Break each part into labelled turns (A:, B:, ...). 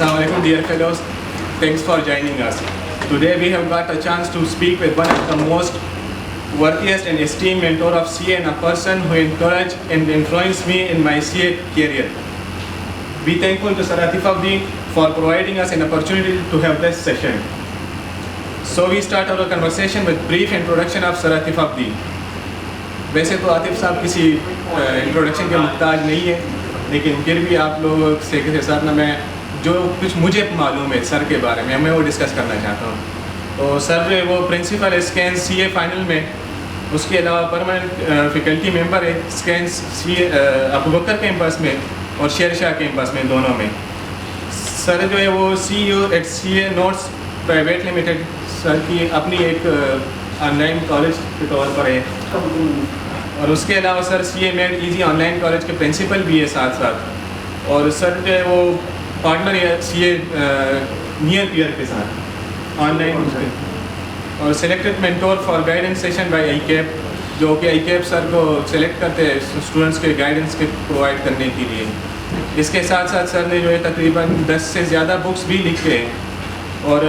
A: Assalamu alaikum, dear fellows. Thanks for joining us. Today we have got a chance to speak with one of the most worthiest and esteemed mentor of CA and a person who encouraged and influenced me in my CA career. We thankful to Sir Atif Abdi for providing us an opportunity to have this session. So we start our conversation with brief introduction of Sir Atif Abdi. वैसे तो आतिफ साहब किसी introduction के मुहताज नहीं है, लेकिन फिर भी आप लोगों से के साथ ना मैं जो कुछ मुझे मालूम है सर के बारे में मैं वो डिस्कस करना चाहता हूँ। तो सर वो प्रिंसिपल है स्कैंस CA फाइनल में, उसके अलावा परमानेंट फैकल्टी मेंबर है स्कैंस CA अबू बकर कैंपस में और शेर शाह कैंपस में, दोनों में। सर जो है वो CEO at CA notes private limited sir की अपनी एक ऑनलाइन कॉलेज के तौर पर है, और उसके अलावा sir CA made easy online college के प्रिंसिपल भी है साथ साथ। और सर जो है वो पार्टनर है CA नियर पीयर के साथ ऑनलाइन, और selected mentor for guidance session by ICAP, जो कि ICAP सर को सिलेक्ट करते हैं स्टूडेंट्स के गाइडेंस के प्रोवाइड करने के लिए। इसके साथ साथ सर ने जो है तकरीबन 10 से ज़्यादा बुक्स भी लिखे हैं, और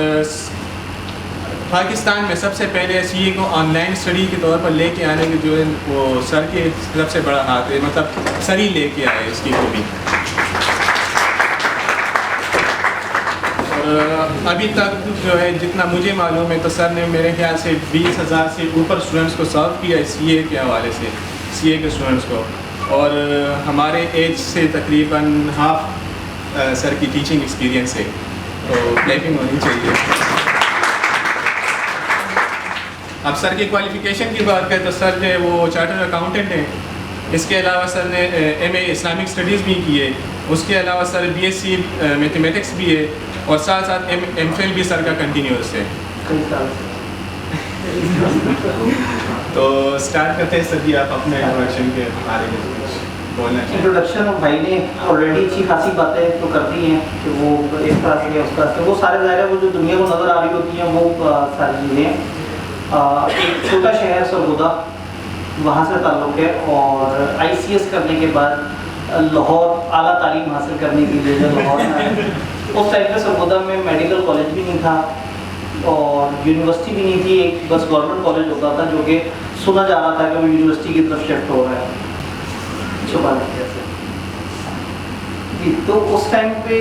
A: पाकिस्तान में सबसे पहले CA को ऑनलाइन स्टडी के तौर पर लेके आने के जो है वो सर के सबसे बड़ा हाथ है, मतलब सर ही लेके आए इसकी को भी। और अभी तक जो है जितना मुझे मालूम है तो सर ने मेरे ख्याल से 20,000 से ऊपर स्टूडेंट्स को सर्व किया है CA के हवाले से, CA के स्टूडेंट्स को, और हमारे एज से तकरीबन हाफ सर की टीचिंग एक्सपीरियंस है, तो क्लैपिंग होनी चाहिए। अब सर की क्वालिफ़िकेशन की बात करें तो सर जो है वो चार्टर्ड अकाउंटेंट हैं। इसके अलावा सर ने MA इस्लामिक स्टडीज़ भी की है, उसके अलावा सर BSc मैथमेटिक्स भी है, और साथ साथ MPhil भी सर का कंटिन्यूस है। तो स्टार्ट करते हैं सर जी, आप अपने इंट्रोडक्शन के बारे में बोलना चाहिए।
B: इंट्रोडक्शन भाई ने ऑलरेडी अच्छी खासी बातें तो कर दी हैं कि वो इस तरह से उस तरह से वो सारे ज़ाहिर वो जो दुनिया को नज़र आ रही होती हैं वो सारी चीज़ें। एक छोटा शहर सरगोदा, वहाँ से ताल्लुक़ है, और ICS करने के बाद लाहौर आला तालीम हासिल करने के लिए जब लाहौर में आए, उस टाइम पे सरगोदा में मेडिकल कॉलेज भी नहीं था और यूनिवर्सिटी भी नहीं थी, एक बस गवर्नमेंट कॉलेज होता था जो कि सुना जा रहा था कि वो यूनिवर्सिटी की तरफ शिफ्ट हो रहा है छुपा जी। तो उस टाइम पे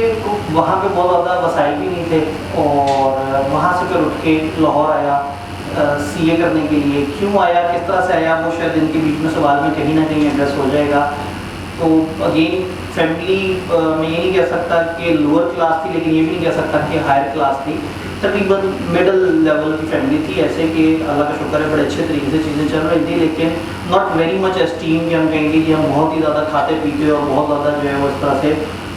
B: वहाँ पे बहुत ज़्यादा वसाइल भी नहीं थे, और वहाँ से फिर उठ के लाहौर आया CA करने के लिए। क्यों आया, किस तरह से आया, वो शायद इनके बीच में सवाल में कहीं ना कहीं एड्रेस हो जाएगा। तो अगेन फैमिली मैं ये नहीं कह सकता कि लोअर क्लास थी, लेकिन ये भी नहीं कह सकता कि हायर क्लास थी, तकरीबन मिडल लेवल की फैमिली थी। ऐसे कि अल्लाह का शुक्र है बड़े अच्छे तरीके से चीज़ें चल रही थी, लेकिन नॉट वेरी मच एस्टीम कि हम कहेंगे कि हम बहुत ही ज़्यादा खाते पीते और बहुत ज़्यादा जो है वो इस तरह से।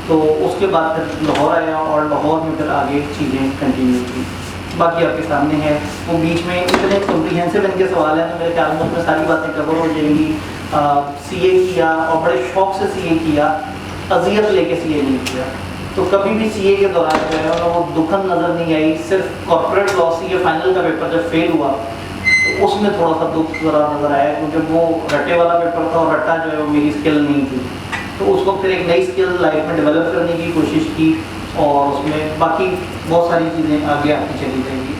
B: तो उसके बाद फिर लाहौर आया, और लाहौर में फिर आगे चीज़ें कंटिन्यू की, बाकी आपके सामने है। वो बीच में इतने कॉम्प्रीहेंसिव इनके सवाल हैं तो मेरे ख्याल में उसमें सारी बातें कवर हो जाएंगी। CA किया और बड़े शौक से CA किया, अजियत लेके CA नहीं किया। तो कभी भी CA के दौरान जो है वो दुखन नज़र नहीं आई। सिर्फ कॉर्पोरेट लॉ CA फाइनल का पेपर जब फेल हुआ तो उसमें थोड़ा सा दुख ज़रा नज़र आया, क्योंकि वो रट्टे वाला पेपर था, और रट्टा जो है वो मेरी स्किल नहीं थी। तो उसको फिर एक नई स्किल लाइफ में डेवलप करने की कोशिश की, और उसमें बाकी बहुत सारी चीज़ें आगे आपकी चली जाएंगी।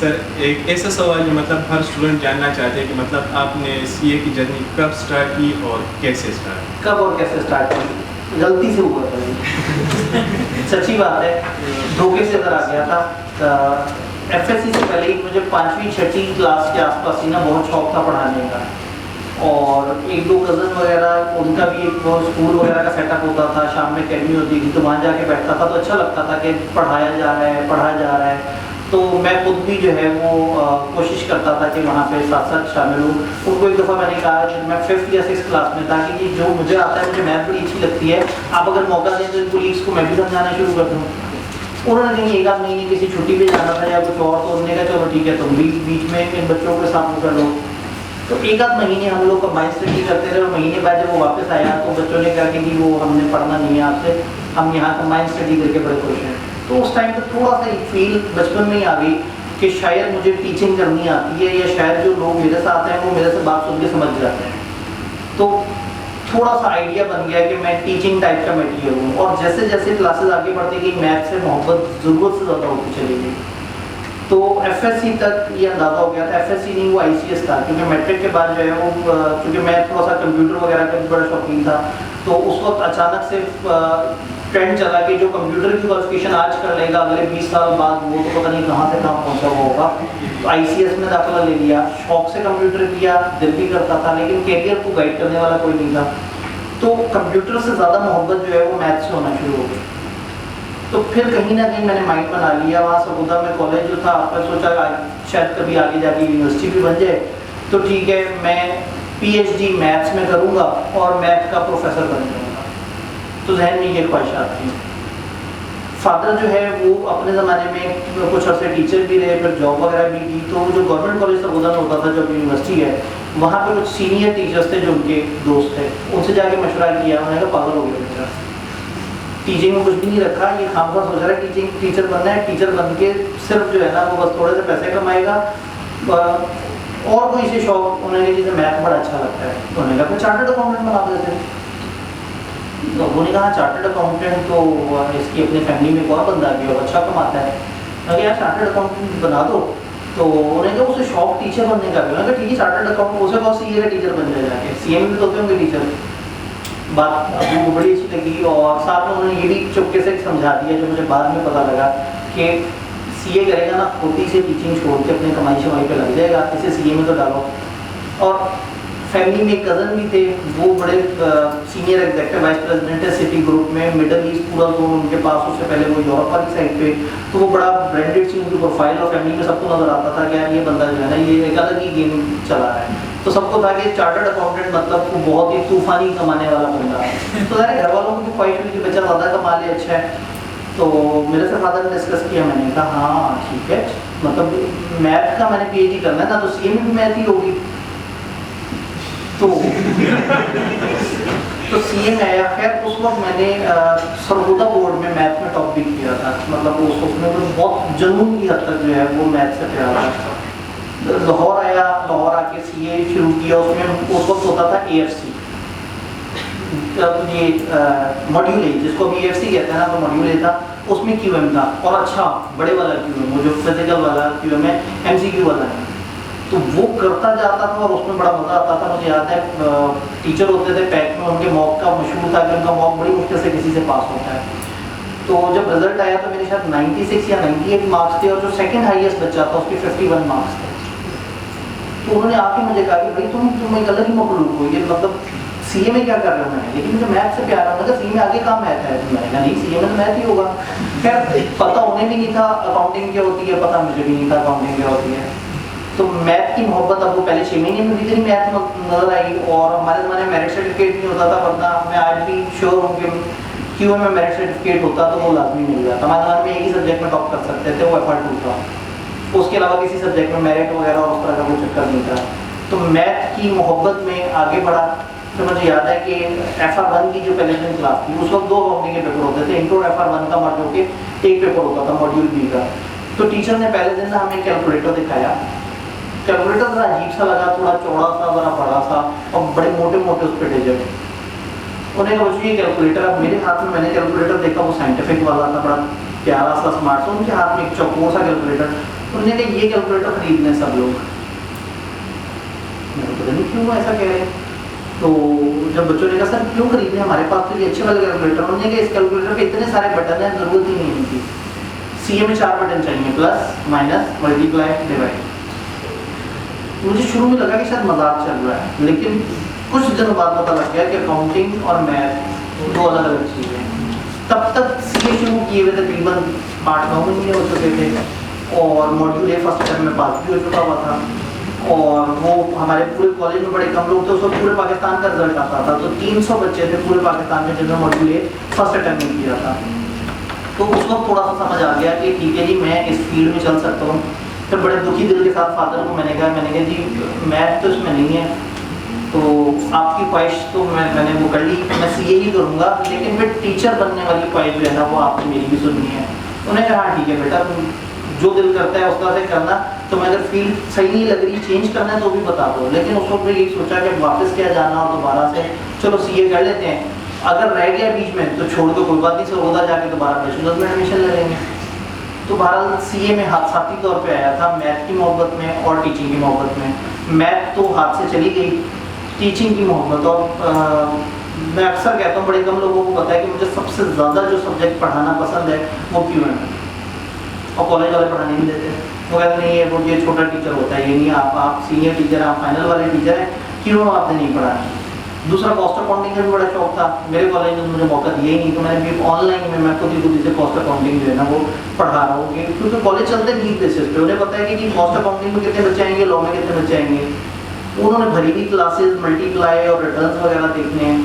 A: सर एक ऐसा सवाल जो मतलब हर स्टूडेंट जानना चाहते हैं कि मतलब आपने CA की जर्नी कब स्टार्ट की और कैसे स्टार्ट?
B: कब और कैसे स्टार्ट की? गलती से हुआ था सच्ची बात है, धोखे से इधर आ गया था। FSC से पहले ही मुझे 5वीं 6वीं क्लास के आसपास ही ना बहुत शौक था पढ़ाने का, और एक दो कज़न वगैरह उनका भी एक स्कूल वगैरह का सेटअप होता था, शाम में अकेडमी होती थी, तो वहाँ जाके बैठता था, तो अच्छा लगता था कि पढ़ाया जा रहा है, पढ़ा जा रहा है। तो मैं खुद भी जो है वो कोशिश करता था कि वहाँ पे साथ साथ शामिल हूँ। उनको एक दफ़ा मैंने कहा जब मैं 5th या 6th क्लास में था कि जो मुझे आता है, मुझे मैथ बड़ी अच्छी लगती है, आप अगर मौका दें तो इन कोलीग्स को मैं भी समझाना शुरू कर दूँ। उन्होंने कहीं एक आध महीने किसी छुट्टी पे जाना था या कुछ और, तो उन्होंने कहा चलो ठीक है तुम भी बीच में इन बच्चों के साथ कर लो। तो एक आध महीने हम लोग कंबाइंड स्टडी करते रहे, और महीने बाद जब वो वापस आया तो बच्चों ने कहा कि वो हमने पढ़ना नहीं है आपसे, हम यहाँ कंबाइंड स्टडी करके बड़े खुश हैं। तो उस टाइम पर थोड़ा सा एक फील बचपन में ही आ गई कि शायद मुझे टीचिंग करनी आती है, या शायद जो लोग मेरे साथ हैं वो मेरे से बात सुन के समझ जाते हैं। तो थोड़ा सा आइडिया बन गया कि मैं टीचिंग टाइप का मटेरियल हूँ। और जैसे जैसे क्लासेस आगे बढ़ती गई मैथ से मोहब्बत ज़रूरत से ज़्यादा होती चली गई। तो एफएससी तक ये अंदाज़ा हो गया था, एफएससी नहीं वो आईसीएस था, क्योंकि मैट्रिक के बाद जो है वो क्योंकि मैं थोड़ा सा कंप्यूटर वगैरह का भी बड़ा शौकीन था, तो उस वक्त अचानक से ट्रेंड चला कि जो कंप्यूटर की क्वालिफिकेशन आज कर लेगा अगले 20 साल बाद वो तो पता नहीं कहाँ से कहाँ पहुँचा हुआ होगा। तो आईसीएस में दाखिला ले लिया, शौक से कंप्यूटर किया, दिल भी करता था, लेकिन कैरियर को गाइड करने वाला कोई नहीं था। तो कंप्यूटर से ज़्यादा मोहब्बत जो है वो मैथ से होना शुरू हो गई। तो फिर कहीं ना कहीं मैंने माइंड बना लिया, वहाँ सऊदा में कॉलेज जो था, मैं सोचा शायद कभी आगे जाके यूनिवर्सिटी भी बन जाए, तो ठीक है मैं पीएचडी मैथ्स में करूँगा और मैथ का प्रोफेसर बन जाऊँगा। तो जहन में ये ख्वाहिशात थी। फादर जो है वो अपने ज़माने में कुछ अर्से टीचर भी रहे, फिर जॉब वगैरह भी की। तो जो गवर्नमेंट कॉलेज सऊदा में होता था, जो यूनिवर्सिटी है, वहाँ पे कुछ सीनियर टीचर्स थे जो उनके दोस्त थे, उनसे जाके मशवरा किया। उन्होंने कहा पागल हो गया बेटा, टीचिंग में कुछ भी नहीं रखा, ये खामखा सोच रहा है टीचिंग टीचर बनना है, टीचर बन के सिर्फ जो है ना वो बस थोड़े से पैसे कमाएगा और कोई से शौक। उन्होंने जिसे मैथ बड़ा अच्छा लगता है, उन्होंने कहा फिर चार्टर्ड अकाउंटेंट बना देते। तो उन्होंने कहा चार्टर्ड अकाउंटेंट तो इसकी अपनी फैमिली में एक और बंदा भी और अच्छा कमाता है, अगर यार चार्टर्ड अकाउंटेंट बना दो। तो उन्होंने कहा उसे शौक टीचर बनने का भी, उन्होंने कहा ठीक है चार्टर्ड अकाउंटेंट, उसे कहा सीए का टीचर बन जाए जाके, सीए में भी तो होते होंगे टीचर। बात अबू को बड़ी अच्छी लगी और साथ में उन्होंने ये भी चुपके से समझा दिया, जो मुझे बाद में पता लगा कि सीए करेगा ना खुद ही से टीचिंग छोड़ के अपने कमाई शमाई पे लग जाएगा, इसे सीए में तो डालो। और फैमिली में कज़न भी थे, वो बड़े सीनियर एग्जीक्यूटिव वाइस प्रेसिडेंट है सिटी ग्रुप में, मिडल ईस्ट पूरा जोन उनके पास, उससे पहले वो यूरोप वाली साइड पे। तो वो बड़ा ब्रांडेड सी उनकी प्रोफाइल और फैमिली में सबको नजर आता था कि यार ये बंदा जो है ना ये एक अलग ही गेम चला रहा है। तो सबको था कि चार्टर्ड अकाउंटेंट मतलब वो बहुत ही तूफानी कमाने वाला बंदा है। तो यार घर वालों की ख्वाहिश हुई कि बच्चा ज़्यादा कमा ले, अच्छा है। तो मेरे से फादर ने डिस्कस किया, मैंने कहा हाँ ठीक है, मतलब मैथ का मैंने पीएचडी करना है ना, तो सीए में भी मैथ ही होगी। तो सीए में आया। खैर उस वक्त मैंने सरगोदा बोर्ड में मैथ में टॉप भी किया था, मतलब उसमें तो बहुत जुनून की हद तक जो है वो मैथ से प्यार था। लाहौर आया, लाहौर आके सीए शुरू किया, उसमें उस वक्त होता था एएफसी, ये मॉड्यूल ए जिसको अभी एएफसी कहते हैं ना, तो मॉड्यूल ए था, उसमें क्यूएम था और अच्छा बड़े वाला क्यूएम, वो जो फिजिकल वाला क्यूएम है, एमसीक्यू वाला है। तो वो करता जाता था और उसमें बड़ा मज़ा आता था। मुझे याद है टीचर होते थे पैक में, उनके मॉक का मशहूर था कि उनका मॉक बड़ी मुश्किल से किसी से पास होता है। तो जब रिजल्ट आया तो मेरे शायद 96 या 98 मार्क्स थे और जो सेकंड हाईएस्ट बच्चा था उसके 51 मार्क्स थे। तो उन्होंने आके मुझे कहा कि भाई तुम एक अलग ही मखलूक हो, ये मतलब सीए में क्या कर रहे हो? मैं लेकिन मुझे मैथ से प्यार है, मतलब सीए में आगे काम मैथ है। मैंने कहा नहीं सीए में तो मैथ ही होगा। खैर पता उन्हें भी नहीं था अकाउंटिंग क्या होती है, पता मुझे भी नहीं था अकाउंटिंग क्या होती है। तो मैथ की मोहब्बत अब वो पहले 6 महीने में भी इतनी मैथ नजर आई। और हमारे ज़माने में मेरिट सर्टिफिकेट नहीं होता था, वरना मैं आज भी श्योर हूँ कि क्यूएम में मेरिट सर्टिफिकेट होता तो वो लाजमी मिल जाता। हमारे ज़माने में एक ही सब्जेक्ट में टॉप कर सकते थे, वो FR2 था, उसके अलावा किसी सब्जेक्ट में मेरिट वगैरह उस तरह का कोई चक्कर नहीं था। तो मैथ की मोहब्बत में आगे बढ़ा। तो मुझे याद है कि FR1 की जो पहले दिन क्लास थी उस वक्त 2 अकाउंटिंग के पेपर होते थे, इंट्रो FR1 का मर्ज होके एक पेपर होता था मॉड्यूल बी का। तो टीचर ने पहले दिन ना हमें कैलकुलेटर दिखाया। कैलकुलेटर ज़रा अजीब सा लगा, थोड़ा चौड़ा सा, ज़रा बड़ा सा और बड़े मोटे मोटे उस पर डिजिट। उन्हें कहा बच्चों ये कैलकुलेटर, अब मेरे हाथ में मैंने कैलकुलेटर देखा, वो साइंटिफिक वाला था, बड़ा प्यारा सा स्मार्ट सा, उनके हाथ में एक चौकोर सा कैलकुलेटर। उन्होंने कहा ये कैलकुलेटर खरीदने सब लोग। मेरे पता नहीं क्यों ऐसा कह रहे हैं। तो जब बच्चों ने कहा सर क्यों खरीदने, हमारे पास तो ये अच्छे वाले कैलकुलेटर। उन्होंने कहा इस कैलकुलेटर पे इतने सारे बटन हैं, ज़रूरत ही नहीं थी। सीए में 4 बटन चाहिए, प्लस माइनस मल्टीप्लाई डिवाइड। मुझे शुरू में लगा कि शायद मजाक चल रहा है, लेकिन कुछ दिनों बाद पता लग गया कि अकाउंटिंग और मैथ 2 अलग अलग चीज़ें हैं। तब तक सीए शुरू किए हुए तकरीबन 8-9 महीने हो चुके थे और मॉड्यूल ए फर्स्ट टर्म में पास भी हो चुका हुआ था। और वो हमारे पूरे कॉलेज में बड़े कम लोग थे, उसमें पूरे पाकिस्तान का रिजल्ट आता था। तो 300 बच्चे थे पूरे पाकिस्तान में जिन्होंने मॉड्यूल ए फर्स्ट अटैम्प्ट में किया था। तो उस वक्त थोड़ा सा समझ आ गया कि ठीक है जी मैं इस फील्ड में चल सकता हूँ। फिर बड़े दुखी दिल के साथ फादर को मैंने कहा जी मैथ तो इसमें नहीं है, तो आपकी ख्वाहिश तो मैंने वो कर ली, मैं सीए ही करूँगा, लेकिन फिर टीचर बनने वाली ख्वाहिश जो है ना वो आपने मेरी भी सुननी है। उन्होंने कहा हाँ ठीक है बेटा तुम जो दिल करता है उस तरह से करना। तो मैं अगर फील्ड सही नहीं लग रही, चेंज करना है तो भी बता दो। लेकिन उस वक्त मैं यही सोचा कि वापस क्या जाना और दोबारा से चलो सीए कर लेते हैं, अगर रह गया बीच में तो छोड़ दो, कोई बात नहीं, सरगोदा जाके दोबारा बैचलर्स में एडमिशन ले लेंगे। तो बहरहाल सीए में हादसाती तौर पे आया था, मैथ की मोहब्बत में और टीचिंग की मोहब्बत में। मैथ तो हाथ से चली गई, टीचिंग की मोहब्बत। और मैं अक्सर कहता हूँ, बड़े कम लोगों को पता है कि मुझे सबसे ज़्यादा जो सब्जेक्ट पढ़ाना पसंद है वो क्यों है। और कॉलेज वाले पढ़ाने नहीं देते, वो कहते नहीं है वो ये छोटा टीचर होता है, ये नहीं, आप सीनियर टीचर, आप फाइनल वाले टीचर हैं, क्यों आपने नहीं पढ़ाना। दूसरा कॉस्ट अकाउंटिंग का भी बड़ा शौक था, मेरे कॉलेज में मुझे मौका दिया ही नहीं, तो मैंने भी ऑनलाइन में मैं खुद ही से कॉस्ट अकाउंटिंग जो है ना वो पढ़ा रहा हूँ। क्योंकि कॉलेज चलते नीड बेसिस पे, उन्हें पता है कि कॉस्ट अकाउंटिंग में कितने बच्चे आएंगे, लॉ में कितने बच्चे आएंगे। उन्होंने भरी हुई क्लासेस, मल्टीप्लाई और रिटर्न्स वगैरह देखने हैं।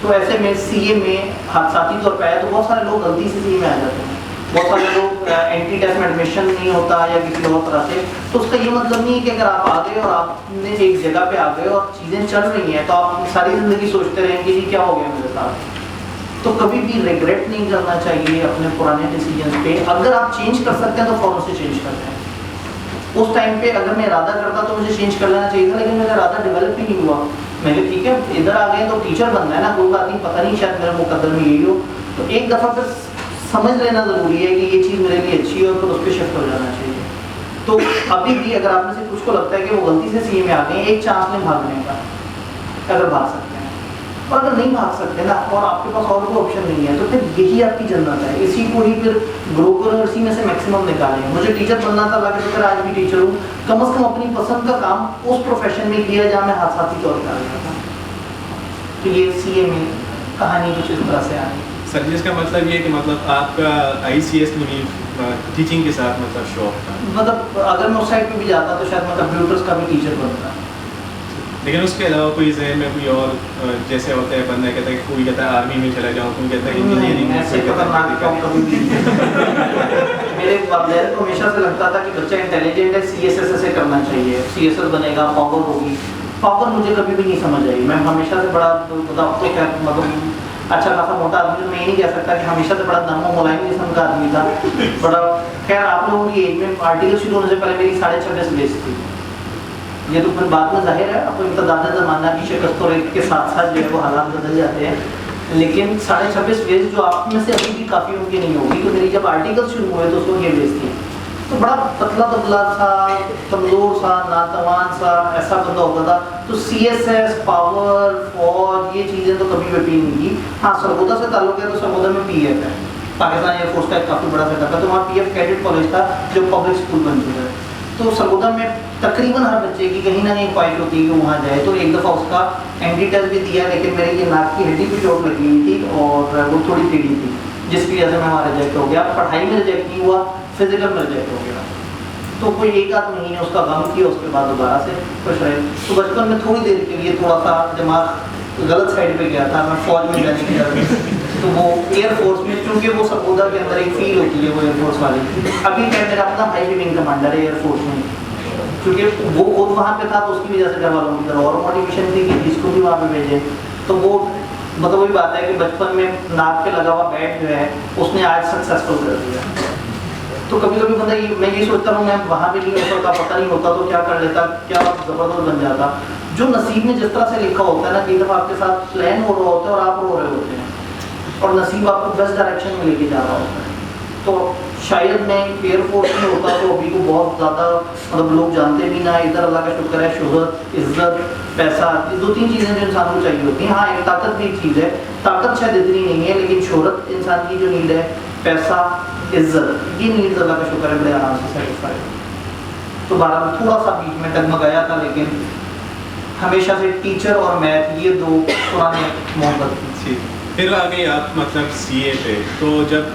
B: तो ऐसे में सीए में हादसाती तौर पर आया, तो बहुत सारे लोग गलती से सीए में आ जाते हैं, बहुत सारे लोग एंट्री टेस्ट में एडमिशन नहीं होता या किसी और तरह से। तो उसका ये मतलब नहीं है कि अगर आप आ गए और आपने एक जगह पे आ गए और चीज़ें चल रही हैं तो आप सारी ज़िंदगी सोचते रहेंगे जी क्या हो गया मेरे साथ। तो कभी भी रिग्रेट नहीं करना चाहिए अपने पुराने डिसीजन पे। अगर आप चेंज कर सकते हैं तो फौरन से चेंज कर दें। उस टाइम पे अगर मैं इरादा करता तो मुझे चेंज कर लेना चाहिए था, लेकिन मेरा इरादा डेवलप ही नहीं हुआ। मैंने ठीक है इधर आ गए तो टीचर बनना है ना, कोई बात नहीं, पता नहीं शायद मेरा मुकद्दर में यही हो। तो एक दफ़ा फिर समझ लेना ज़रूरी है कि ये चीज़ मेरे लिए अच्छी है और फिर उस पर शिफ्ट हो जाना चाहिए। तो अभी भी अगर आप में से कुछ को लगता है कि वो गलती से सीए में आ गए, एक चांस लें भागने का, अगर भाग सकते हैं। और अगर नहीं भाग सकते ना और आपके पास और कोई ऑप्शन नहीं है तो फिर यही आपकी जन्नत है, इसी को ही फिर ग्रो करें और इसी में से मैक्सिमम निकालें। मुझे टीचर बनना था, लगे तो फिर आज भी टीचर हूँ, कम से कम अपनी पसंद का काम उस प्रोफेशन में किया जहाँ मैं हादसाती तौर पर आ गया था। तो ये सीए में कहानी कुछ इस तरह से आई।
A: सर जी, इसका मतलब ये है कि मतलब आपका आईसीएस में भी टीचिंग के साथ मतलब शौक था?
B: मतलब अगर मैं उस साइड पे भी जाता तो शायद मैं कंप्यूटर्स का भी टीचर बनता।
A: लेकिन उसके अलावा कोई जहन में कोई और जैसे होता है बंदा कहता है कि कोई कहता है आर्मी में चला जाऊँ, कोई कहता है इंजीनियरिंग में,
B: ऐसे खतरनाक काम कभी नहीं। मेरे वालिदैन को हमेशा से लगता था कि बच्चा इंटेलिजेंट है, सीएसएस से करना चाहिए, सीएसएस बनेगा, पावर होगी। पावर मुझे कभी भी नहीं समझ आई। मैं हमेशा से बड़ा मतलब अच्छा खासा मोटा आदमी, मैं ये नहीं कह सकता कि हमेशा से बड़ा नरम मुलायम किस्म का आदमी था बड़ा। खैर आप लोगों की एज में आर्टिकल शुरू होने से पहले मेरी 26.5 बेस थी। ये तो फिर बाद में जाहिर है आपको इब्तदाई ज़माना की शिकस्त और के साथ साथ जो है वो हालात बदल जाते हैं। लेकिन 26.5 बेस जो आप में से अभी भी काफ़ी उनकी नहीं होगी, तो मेरी जब आर्टिकल शुरू हुए तो उसको ये बेस थी। तो बड़ा पतला दुबला सा, कमज़ोर सा, नातवान सा ऐसा बंदा होता था। तो सीएसएस, पावर, फौज ये चीज़ें तो कभी भी नहीं की। हाँ, सरगोदा से ताल्लुक़ है तो सरगोदा में पीएफ है, पाकिस्तान एयरफोर्स का एक काफ़ी बड़ा सेटअप है। तो वहाँ पीएफ कैडेट कॉलेज था जो पब्लिक स्कूल बन चुका है। तो सरगोदा में तकरीबन हर बच्चे की कहीं ना कहीं ख्वाहिश होती है कि वहाँ जाए। तो एक दफ़ा उसका एंट्री टेस्ट भी दिया, लेकिन मेरे ये नाक की हड्डी पर चोट लगी हुई थी और वो थोड़ी टेढ़ी थी, जिसकी वजह से मैं वहाँ रिजेक्ट हो गया। पढ़ाई में रिजेक्ट नहीं हुआ, फिजिकल में रिजेक्ट हो गया। तो कोई एक आध महीने उसका गम किया, उसके बाद दोबारा से खुश रहे। तो बचपन में थोड़ी देर के लिए थोड़ा सा दिमाग गलत साइड पे गया था, मैं फौज में जाने की तरफ। तो वो एयरफोर्स में, चूँकि वो सरगोदा के अंदर एक फील होती है वो एयरफोर्स वाली। अभी क्या मेरा अपना भाई भी विंग कमांडर है एयरफोर्स में, क्योंकि वो खुद वहाँ पे था तो उसकी वजह से घर वालों की तरफ और मोटिवेशन थी कि इसको भी वहाँ पे भेजें। तो वो मतलब वही बात है कि बचपन में नाक पे लगा हुआ बैट जो है उसने आज सक्सेसफुल कर दिया। तो कभी कभी बंदा मैं ये सोचता हूँ मैं वहाँ पे नहीं हो सकता, पता नहीं होता तो क्या कर लेता, क्या ज़बरदस्त बन जाता। जो नसीब में जिस तरह से लिखा होता है ना, कई दफ़ा आपके साथ प्लान हो रहा होता है और आप रो रहे होते हैं और नसीब आपको बेस्ट डायरेक्शन में लेके जा रहा होता है। तो शायद मैं एयरफोर्स में होता तो अभी को बहुत ज़्यादा मतलब लोग जानते भी ना। इधर अल्लाह का शुक्र है, शोहरत, इज्जत, पैसा, ये 2-3 चीज़ें जो इंसान को चाहिए होती हैं। हाँ, एक ताकत भी एक चीज़ है, ताकत शायद इतनी नहीं है, लेकिन शोहरत इंसान की जो नीड है, पैसा, इज्जत, ये नीड्स अल्लाह का शुक्र है बड़े आराम से सेटिस्फाइड। तो 12 में थोड़ा सा बीच में डगमगाया था, लेकिन हमेशा से टीचर और मैथ ये 2 पुराने मोहब्बत थी।
A: फिर आ गए आप मतलब सीए पे। तो जब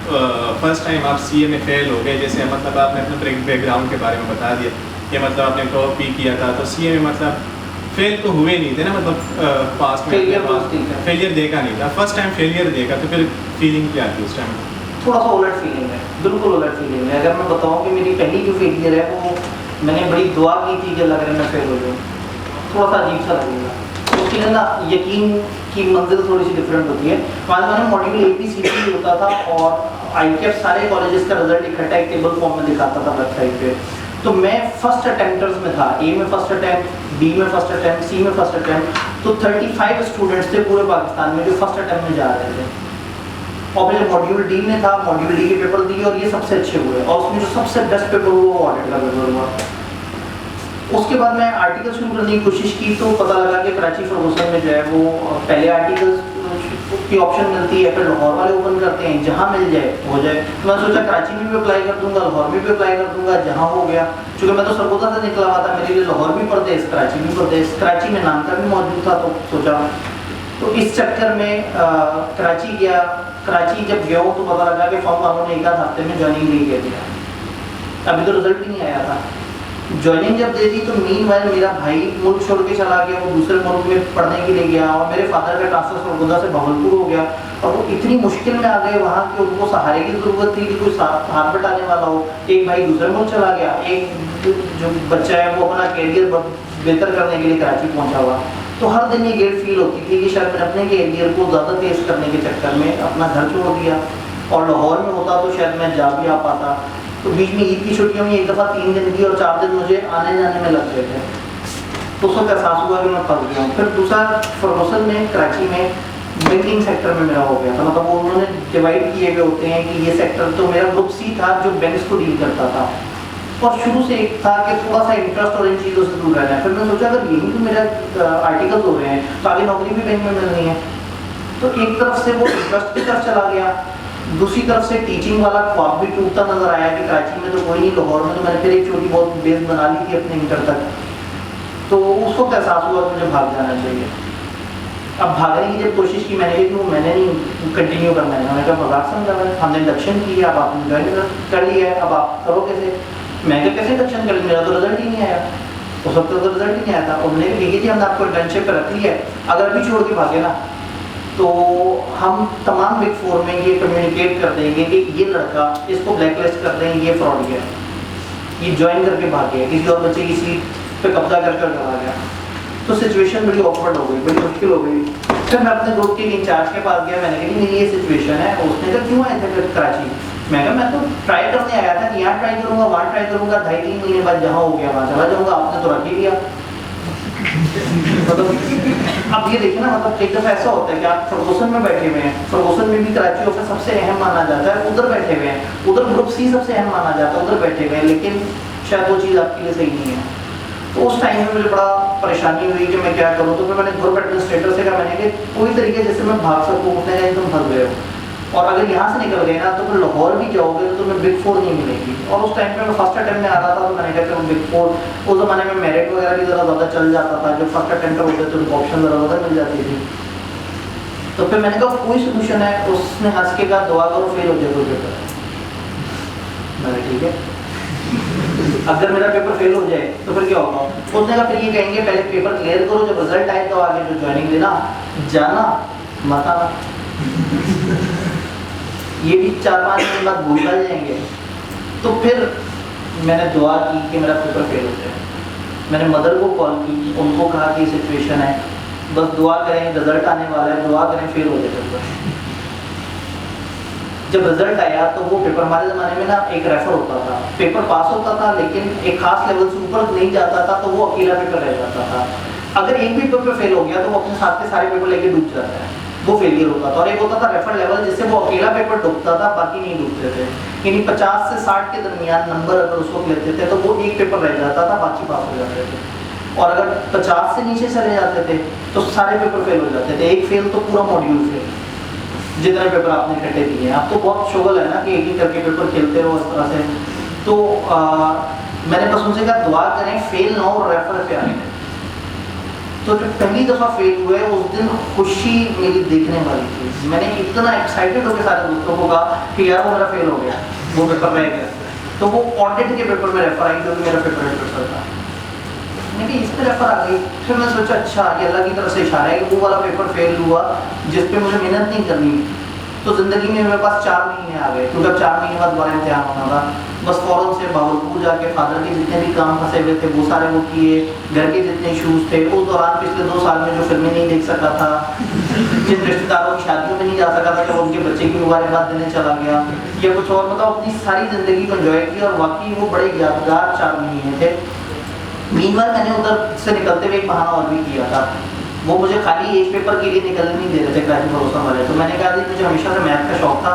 A: फर्स्ट टाइम आप सीए में फेल हो गए, जैसे मतलब आपने अपने बैकग्राउंड के बारे में बता दिया कि मतलब आपने टॉप भी किया था, तो सीए में मतलब फेल तो हुए नहीं थे ना, मतलब पास में फेलियर देखा नहीं था। फर्स्ट टाइम फेलियर देखा तो फिर फीलिंग क्या थी उस टाइम?
B: थोड़ा सा उलट फीलिंग है, बिल्कुल उलट फीलिंग है। अगर मैं बताऊँ कि मेरी पहली जो फेलियर है वो मैंने बड़ी दुआ की थी कि अल्लाह करे मैं फेल हो जाऊँ, थोड़ा सा अजीब सा लगेगा। उसकी ना यकीन की मंजिल थोड़ी सी डिफरेंट होती है। हमारे ज़माने में मॉड्यूल ABCD होता था और IKF सारे कॉलेजेस का रिजल्ट इकट्ठा एक टेबल फॉर्म में दिखाता था वेबसाइट पे। तो मैं फर्स्ट अटेम्प्टर्स में था, ए में फर्स्ट अटेम्प्ट, बी में फर्स्ट अटेम्प्ट, सी में फर्स्ट अटेम्प्ट। तो 35 स्टूडेंट्स थे पूरे पाकिस्तान में जो फर्स्ट अटेम्प्ट में जा रहे थे। और फिर मॉड्यूल डी में था, मॉड्यूल डी के पेपर दिए और ये सबसे अच्छे हुए, और उसमें जो सबसे बेस्ट पेपर हुआ वो ऑडिट का पेपर हुआ। उसके बाद मैं आर्टिकल शुरू करने की कोशिश की तो पता लगा कि कराची फर्गूसन में जो है वो पहले आर्टिकल्स की ऑप्शन मिलती है, फिर लाहौर वाले ओपन करते हैं, जहाँ मिल जाए हो जाए। तो मैं सोचा कराची में भी अप्लाई कर दूंगा, लाहौर में भी अप्लाई कर दूंगा, जहाँ हो गया। क्योंकि मैं तो सरगोदा से निकला हुआ था, मेरे लिए लाहौर भी परदेश, कराची भी परदेश, कराची में नाम का भी मौजूद था। तो सोचा, तो इस चक्कर में कराची गया। कराची जब गया हूँ तो पता लगा कि फॉर्म वालों ने एक आध हफ्ते में ज्वाइनिंग नहीं कर दिया, अभी तो रिजल्ट भी नहीं आया था। ज्वाइनिंग जब दे दी तो मीनवाइल मेरा भाई मुल्क छोड़ के चला गया, वो दूसरे मुल्क में पढ़ने के लिए गया, और मेरे फादर का ट्रांसफर सरगोदा से भावलपुर हो गया। और वो इतनी मुश्किल में आ गए वहाँ कि उनको सहारे की ज़रूरत थी कि कोई हाथ बटाने वाला हो। एक भाई दूसरे मुल्क चला गया, एक जो बच्चा है वो अपना कैरियर बेहतर करने के लिए कराची पहुँचा हुआ। तो हर दिन ये गिल्ट फील होती थी कि शायद मैंने अपने कैरियर को ज़्यादा तेज़ करने के चक्कर में अपना घर छोड़ दिया, और लाहौर में होता तो शायद मैं जा भी आ पाता। तो बीच में ईद की छुट्टियों में एक दफ़ा 3 दिन की और 4 दिन मुझे आने जाने में लग गए थे। तो उस वक्त एहसास हुआ कि मैं फंस गया हूँ। फिर दूसरा फर्गूसन में, कराची में बैंकिंग सेक्टर में मेरा हो गया था। मतलब वो उन्होंने डिवाइड किए हुए होते हैं कि ये सेक्टर, तो मेरा ग्रुप सी था जो बैंक्स को डील करता था, और शुरू से एक था कि थोड़ा सा इंटरेस्ट और इन चीज़ों से दूर रहना है। फिर मैंने सोचा अगर यही तो मेरा आर्टिकल्स हो रहे हैं तो आगे नौकरी भी बैंक में मिलनी है। तो एक तरफ से वो इंटरेस्ट की तरफ चला गया, दूसरी तरफ से टीचिंग वाला ख्वाब भी टूटता नजर आया कि कराची में तो कोई नहीं, लाहौर में तो मैंने फिर एक छोटी बहुत बेस बना ली थी अपने इंटर तक। तो उस वक्त एहसास हुआ कि मुझे भाग जाना चाहिए। अब भागने की जब कोशिश की मैंने कि मैंने नहीं कंटिन्यू करना है, मैंने कहा मजाक समझा है, हमने इंडक्शन किया, अब आपने ज्वाइन कर लिया है, अब आप करो कैसे? मैं क्या कैसे इंडक्शन कर, मेरा तो रिजल्ट ही नहीं आया, उस वक्त तो रिजल्ट ही नहीं आया था। उन्होंने देखी थी हमने आपको इंटर्नशिप पर रख लिया है, अगर अभी छोड़ के भागे ना तो हम तमाम बिग 4 में ये कम्युनिकेट कर देंगे कि ये लड़का, इसको ब्लैकलिस्ट कर देंगे, ये फ्रॉड गया, ये ज्वाइन करके भाग गया, किसी और बच्चे की सीट पे कब्जा कर चला गया। तो सिचुएशन बड़ी ऑकवर्ड हो गई, बड़ी मुश्किल हो गई। फिर मैं अपने ग्रुप के इंचार्ज के पास गया, मैंने कहा मेरी ये सिचुएशन है। उसने कहा क्यों आए थे कराची? मैं कहा मैं तो ट्राई करने आया था कि यहाँ ट्राई करूँगा, वहाँ ट्राई करूँगा, 2.5-3 महीने बाद जहाँ हो गया वहाँ चला जाऊँगा, आपने तो रख ही लिया। मतलब अब ये देखिए ना, मतलब एक दफ़ा ऐसा होता है कि आप फर्गूसन में बैठे हुए हैं, फर्गूसन में भी कराची ऑफिस सबसे अहम माना जाता है, उधर बैठे हुए हैं, उधर ग्रुप सी सबसे अहम माना जाता है, उधर बैठे हुए हैं, लेकिन शायद वो चीज़ आपके लिए सही नहीं है। तो उस टाइम में मुझे बड़ा परेशानी हुई कि मैं क्या करूँ। तो फिर मैंने ग्रुप एडमिनिस्ट्रेटर से कहा, मैंने कि कोई तरीके जिससे मैं भाग सकूँ, उसने कहा तुम फंस गए हो, और अगर यहाँ से निकल गए ना तो फिर लाहौर भी जाओगे तो तुम्हें बिग 4 नहीं मिलेगी। और उस टाइम पे मैं फर्स्ट अटेम्प्ट में आ रहा था, तो मैंने कहा बिग 4, उस ज़माने में मेरिट वगैरह भी ज़रा ज़्यादा चल जाता था, जो फर्स्ट अटेम्प्ट होते थे उनको ऑप्शन ज़रा ज़्यादा मिल जाती थी। तो फिर मैंने कहा कोई सोल्यूशन है? उसने हंस के कहा दुआ करो फेल हो जाए कोई पेपर। मैंने ठीक है, अगर मेरा पेपर फेल हो जाए तो फिर क्या होगा? उसने कहा फिर ये कहेंगे पहले पेपर क्लियर करो, जब रिजल्ट आए तो आगे जो ज्वाइनिंग देना, जाना मत आना। ये भी 4-5 दिन बाद भूल जाएंगे। तो फिर मैंने दुआ की कि मेरा पेपर फेल हो जाए। मैंने मदर को कॉल की, उनको कहा कि सिचुएशन है, बस दुआ करें, रिजल्ट आने वाला है, दुआ करें फेल हो जाए पेपर। जब रिजल्ट आया तो वो पेपर, हमारे ज़माने में ना एक रेफर होता था, पेपर पास होता था लेकिन एक खास लेवल से ऊपर नहीं जाता था, तो वो अकेला पेपर रह जाता था। अगर एक भी पेपर फेल हो गया तो वो अपने साथ के सारे पेपर लेके डूब जाता है, वो फेलियर होता था। और एक होता था रेफर लेवल, जिससे वो अकेला पेपर डूबता था, बाकी नहीं डूबते थे। यानी 50 से 60 के दरमियान नंबर अगर उस वक्त लेते थे तो वो एक पेपर रह जाता था, बाकी पास हो जाते थे। और अगर 50 से नीचे चले जाते थे तो सारे पेपर फेल हो जाते थे, एक फेल तो पूरा मॉड्यूल फेल, जितने पेपर आपने इकट्ठे दिए हैं। अब तो बहुत शुगल है ना कि एक करके पेपर खेलते रहो इस तरह से। तो मैंने बस उनसे कहा दुआ करें फेल ना हो, रेफर पे आए। तो जब पहली दफ़ा फेल हुए उस दिन खुशी मेरी देखने वाली थी। मैंने इतना एक्साइटेड होकर सारे दोस्तों को कहा कि यार वो मेरा फेल हो गया, वो पेपर रह गया। तो वो ऑडिट के पेपर में रेफर आई, जो कि मेरा फेवरेट पेपर था। मेरी इस पर रेफर आ गई। फिर मैं सोचा अच्छा ये अल्लाह की तरफ से इशारा है कि वो वाला पेपर फेल हुआ जिस पे मुझे मेहनत नहीं करनी। तो ज़िंदगी में मेरे पास 4 महीने आ गए, क्योंकि अब 4 महीने बाद दोबारा इम्तिहान होना था। बस फ़ौरन से भावलपुर जाके फादर के जितने भी काम फंसे हुए थे वो सारे वो किए, घर के जितने इशूज़ थे उस दौरान पिछले 2 साल में जो फिल्में नहीं देख सका था जिन रिश्तेदारों की शादियों में नहीं जा सका था, जब उनके बच्चे की मुबारकबाद देने चला गया, या कुछ और, मतलब अपनी सारी ज़िंदगी को एंजॉय की, और वाकई वो बड़े यादगार 4 महीने थे। मीनवाइल मैंने उधर से निकलते हुए एक बहाना और भी किया था, वो मुझे खाली एक पेपर के लिए निकलने नहीं दे रहे थे ग्रेजुएट भरोसा वाले, तो मैंने कहा मुझे हमेशा से मैथ का शौक था,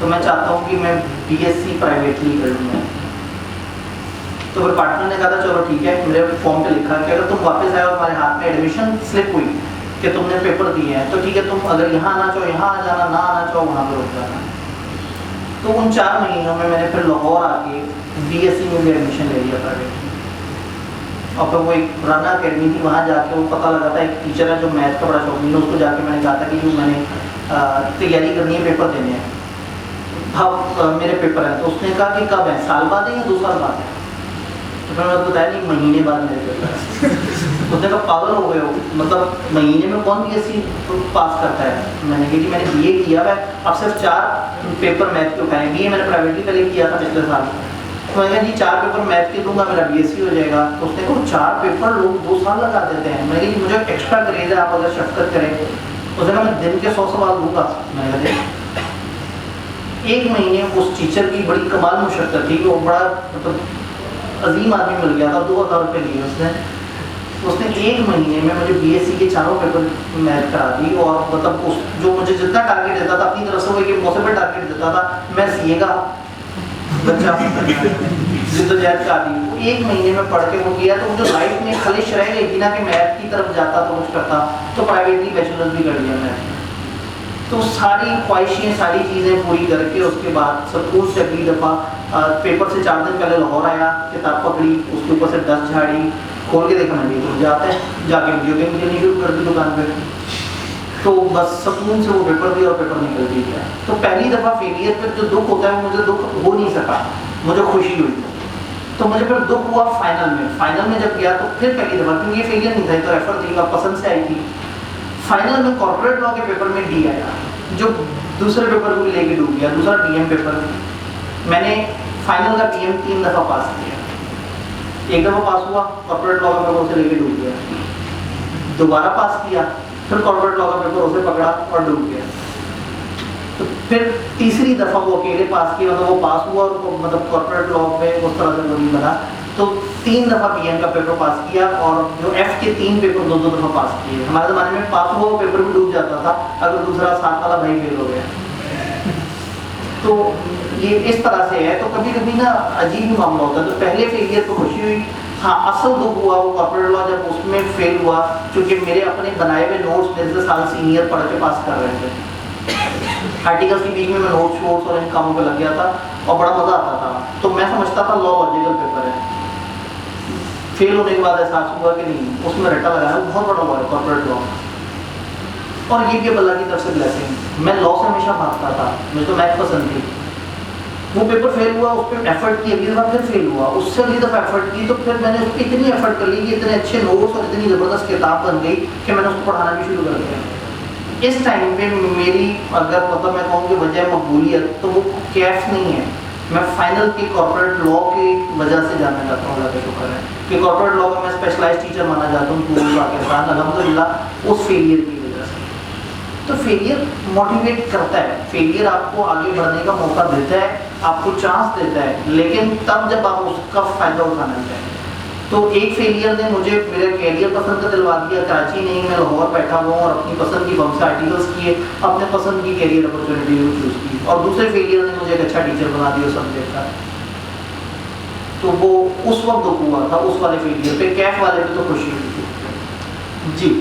B: तो मैं चाहता हूँ कि मैं BSc प्राइवेटली कर लूँ। तो फिर पार्टनर ने कहा था चलो ठीक है, मेरे फॉर्म पे लिखा कि अगर तुम वापस आए और हमारे हाथ में एडमिशन स्लिप हुई कि तुमने पेपर दिए हैं, तो ठीक है, तुम अगर यहाँ आना चाहो यहाँ आ जाना, ना आना चाहो वहाँ पर रुक जाना। तो उन 4 महीनों में मैंने फिर लाहौर आके BSc में भी एडमिशन ले लिया प्राइवेटली। और फिर वो एक पुराना अकेडमी थी, वहाँ जाके वो पता लगा था एक टीचर है जो मैथ का बड़ा शौकीन है, उसको जाके मैंने कहा था कि जो मैंने तैयारी करनी है, पेपर देने हैं, अब मेरे पेपर हैं। तो उसने कहा कि कब है, साल बाद है या 2 साल बाद है? तो फिर मैंने बताया नहीं, महीने बाद मेरे पेपर है। उसने कहा पागल हो गए हो, मतलब महीने में कौन BSc पास करता है? मैंने कहा कि मैंने BA किया है, अब सिर्फ 4 पेपर मैथ के उठाए। BA मैंने प्राइवेटली पहले किया था पिछले साल, तो मैंने कहा जी 4 पेपर मैथ के दूंगा, मेरा BSc हो जाएगा। तो उसने कहा 4 पेपर लोग 2 साल लगा देते हैं। मैंने कहा मुझे एक्स्ट्रा ग्रेड है, आप अगर शफकत करें। उसने कहा मैं दिन के 100 सवाल दूंगा। मैंने कहा 1 महीने उस टीचर की बड़ी कमाल मुशक्कत थी, वो बड़ा मतलब अजीम आदमी मिल गया था, 2000 रुपये लिए उसने 1 महीने में मुझे BSc के 4 पेपर मैथ करा दी। और मतलब उस जो मुझे जितना टारगेट देता था अपनी तरफ से, वो एक इम्पॉसिबल टारगेट देता था, मैं CA का बच्चा जिद्दोजहद का आदमी, वो 1 महीने में पढ़ के वो किया। तो मुझे लाइफ में खलिश रह गई थी ना कि मैथ की तरफ जाता तो कुछ करता, तो प्राइवेटली बैचलर्स भी कर लिया मैथ। तो सारी ख्वाहिशें, सारी चीज़ें पूरी करके उसके बाद स्कूल से अगली दफ़ा पेपर से 4 दिन पहले लाहौर आया, किताब पकड़ी, उसके ऊपर से डस्ट झाड़ी, खोल के देखा मैंने तो जाते हैं, जाके वीडियो गेम खेलनी शुरू कर दी दुकान पे। तो बस सुकून से वो पेपर दिया और पेपर निकल भी गया। तो पहली दफ़ा फेलियर पर जो दुख होता है, मुझे दुख हो नहीं सका, मुझे खुशी हुई। तो मुझे फिर दुख हुआ फाइनल में जब गया, तो फिर पहली दफ़ा, क्योंकि ये फेलियर नहीं था, तो एफर्ट थी, पसंद से आई थी। फाइनल में कॉर्पोरेट लॉ के पेपर में D आया, जो दूसरे पेपर को भी लेके डूब गया, दूसरा DM पेपर। मैंने फाइनल का DM 3 दफ़ा पास किया, 1 दफ़ा पास हुआ, कॉर्पोरेट लॉ का पेपर उसे लेके डूब गया, दोबारा पास किया, फिर कॉर्पोरेट लॉ का पेपर उसे पकड़ा और डूब गया। तो फिर तीसरी दफ़ा वो अकेले पास किया, मतलब वो पास हुआ और मतलब कॉर्पोरेट लॉ पे उस तरह से वो नहीं बना। तो 3 दफ़ा PM का पेपर पास किया, और जो F के 3 पेपर 2-2 दफ़ा पास किए। हमारे ज़माने में पास हुआ वो पेपर भी डूब जाता था अगर दूसरा साथ वाला भाई फेल हो गया। तो ये इस तरह से है। तो कभी कभी ना अजीब ही मामला होता है। तो पहले फेलियर को खुशी हुई, हाँ असल दुख हुआ वो कॉर्पोरेट लॉ जब उसमें फेल हुआ, क्योंकि मेरे अपने बनाए हुए नोट्स मेरे से साल सीनियर पढ़ के पास कर रहे थे। आर्टिकल्स के बीच में मैं नोट्स और इन कामों पे लग गया था और बड़ा मज़ा आता था। तो मैं समझता था लॉ लॉजिकल पेपर है। फेल होने के बाद एहसास हुआ कि नहीं, उसमें रट्टा लगाया, बहुत बड़ा लॉ है कॉर्पोरेट लॉ। और ये भी अल्लाह की तरफ से ब्लेसिंग। मैं लॉ से हमेशा भागता था, मुझे तो मैथ पसंद थी। वो पेपर फेल हुआ, उस पर एफर्ट की, अगली दफ़ा फिर फेल हुआ, उससे अगली दफ़ा एफर्ट की, तो फिर मैंने उस पर इतनी एफर्ट कर ली कि इतने अच्छे नोट्स और इतनी ज़बरदस्त किताब बन गई कि मैंने उसको पढ़ाना भी शुरू कर दिया। इस टाइम पे मेरी अगर मतलब मैं कहूँ कि वजह मकबूलियत, तो वो कैफ नहीं है। मैं फाइनल की कॉर्पोरेट लॉ की वजह से जानना चाहता हूँ, अल्लाह का शुक्र है कि कॉर्पोरेट लॉ में मैं स्पेशलाइज्ड टीचर माना जाता हूँ पूरे पाकिस्तान, अल्हम्दुलिल्लाह उस फेलियर की वजह से। तो फेलियर मोटिवेट करता है, फेलियर आपको आगे बढ़ने का मौका देता है, आपको चांस देता है, लेकिन तब जब आप उसका फ़ायदा उठाना चाहिए। तो एक फेलियर ने मुझे मेरा कैरियर पसंद का दिलवा दिया। कराची नहीं, मैं लाहौर बैठा हुआ और अपनी पसंद की बहुत से आर्टिकल्स किए, अपने पसंद की कैरियर अपॉर्चुनिटी को चूज़ की। और दूसरे फेलियर ने मुझे एक अच्छा टीचर बना दिया सब्जेक्ट का। तो वो उस वक्त दुख हुआ था उस वाले फेलियर पे, कैफ वाले पे तो खुशी हुई थी जी।